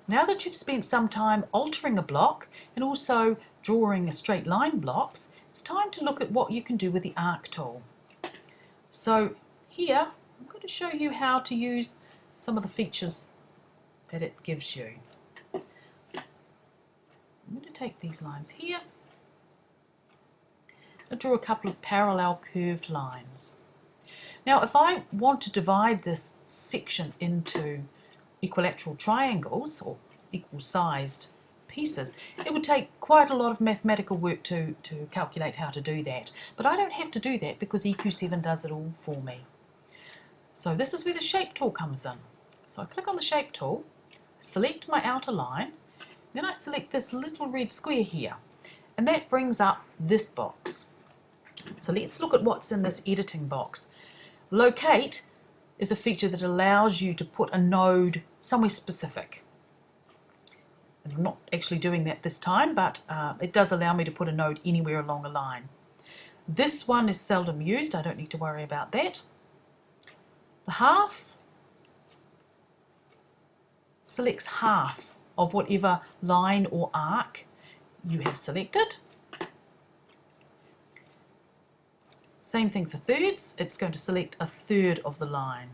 Now that you've spent some time altering a block and also drawing a straight line blocks, it's time to look at what you can do with the arc tool. So here I'm going to show you how to use some of the features that it gives you. I'm going to take these lines here and draw a couple of parallel curved lines. Now if I want to divide this section into equilateral triangles or equal sized pieces, it would take quite a lot of mathematical work to calculate how to do that, but I don't have to do that because EQ7 does it all for me. So this is where the shape tool comes in. So I click on the shape tool, select my outer line, then I select this little red square here, and that brings up this box. So let's look at what's in this editing box. Locate is a feature that allows you to put a node somewhere specific. And I'm not actually doing that this time, but it does allow me to put a node anywhere along a line. This one is seldom used, I don't need to worry about that. The half selects half of whatever line or arc you have selected. Same thing for thirds, it's going to select a third of the line.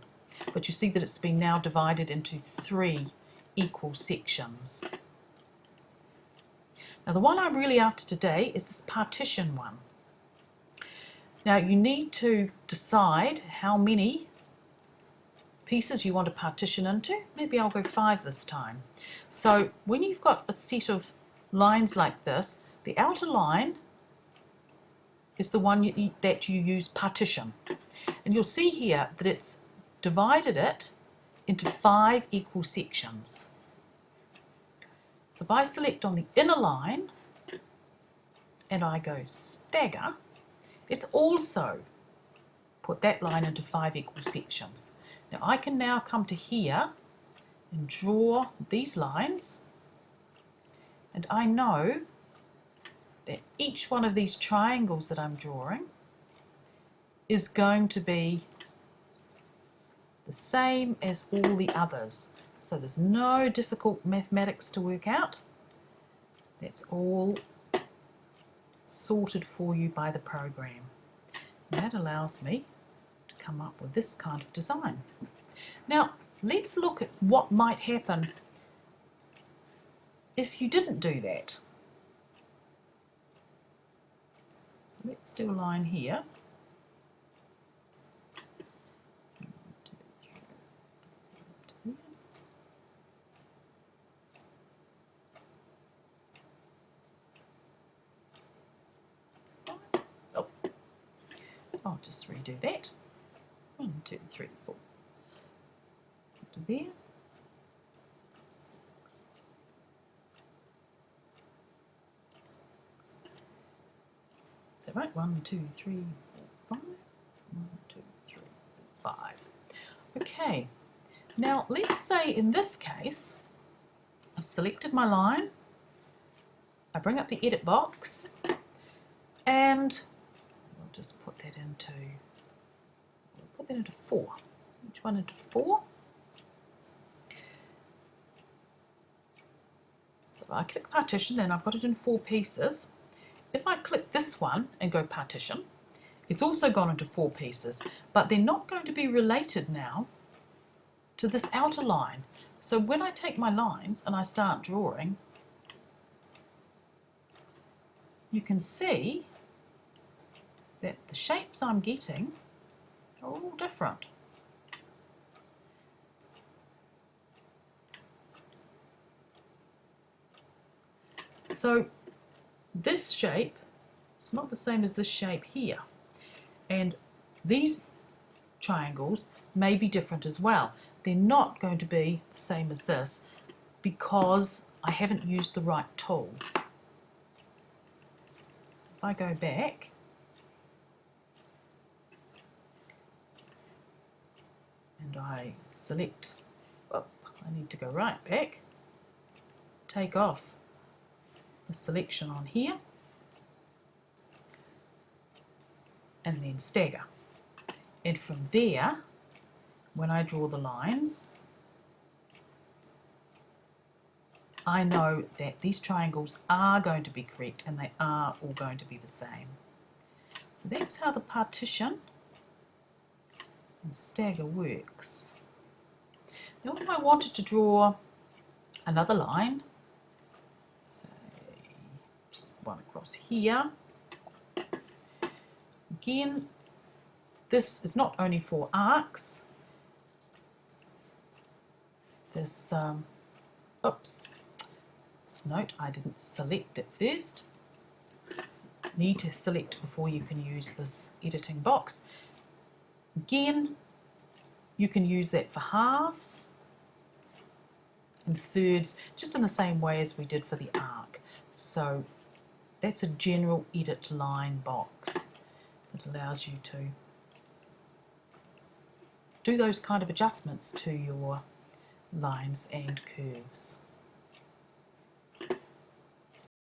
But you see that it's been now divided into 3 equal sections. Now the one I'm really after today is this partition one. Now you need to decide how many pieces you want to partition into. Maybe I'll go 5 this time. So when you've got a set of lines like this, the outer line is the one that you use partition. And you'll see here that it's divided it into 5 equal sections. So if I select on the inner line and I go stagger, it's also put that line into 5 equal sections. Now I can now come to here and draw these lines, and I know that each one of these triangles that I'm drawing is going to be the same as all the others. So there's no difficult mathematics to work out. That's all sorted for you by the program. And that allows me to come up with this kind of design. Now let's look at what might happen if you didn't do that. So let's do a line here. Oh, I'll just redo that. 1, 2, 3, 4. To there. Is that right? 1, 2, 3, 4, 5. 1, 2, 3, 4, 5. Okay. Now let's say in this case, I've selected my line. I bring up the edit box, and I'll just put that into 4. Each one into 4. So I click partition, and I've got it in 4 pieces. If I click this one and go partition, it's also gone into 4 pieces, but they're not going to be related now to this outer line. So when I take my lines and I start drawing, you can see that the shapes I'm getting are all different. So this shape is not the same as this shape here, and these triangles may be different as well. They're not going to be the same as this because I haven't used the right tool. If I go back and I select, I need to go right back, take off the selection on here, and then stagger. And from there, when I draw the lines, I know that these triangles are going to be correct and they are all going to be the same. So that's how the partition and stagger works. Now if I wanted to draw another line, say just one across here, again, this is not only for arcs, this, oops, note I didn't select it first. Need to select before you can use this editing box. Again, you can use that for halves and thirds, just in the same way as we did for the arc. So that's a general edit line box that allows you to do those kind of adjustments to your lines and curves.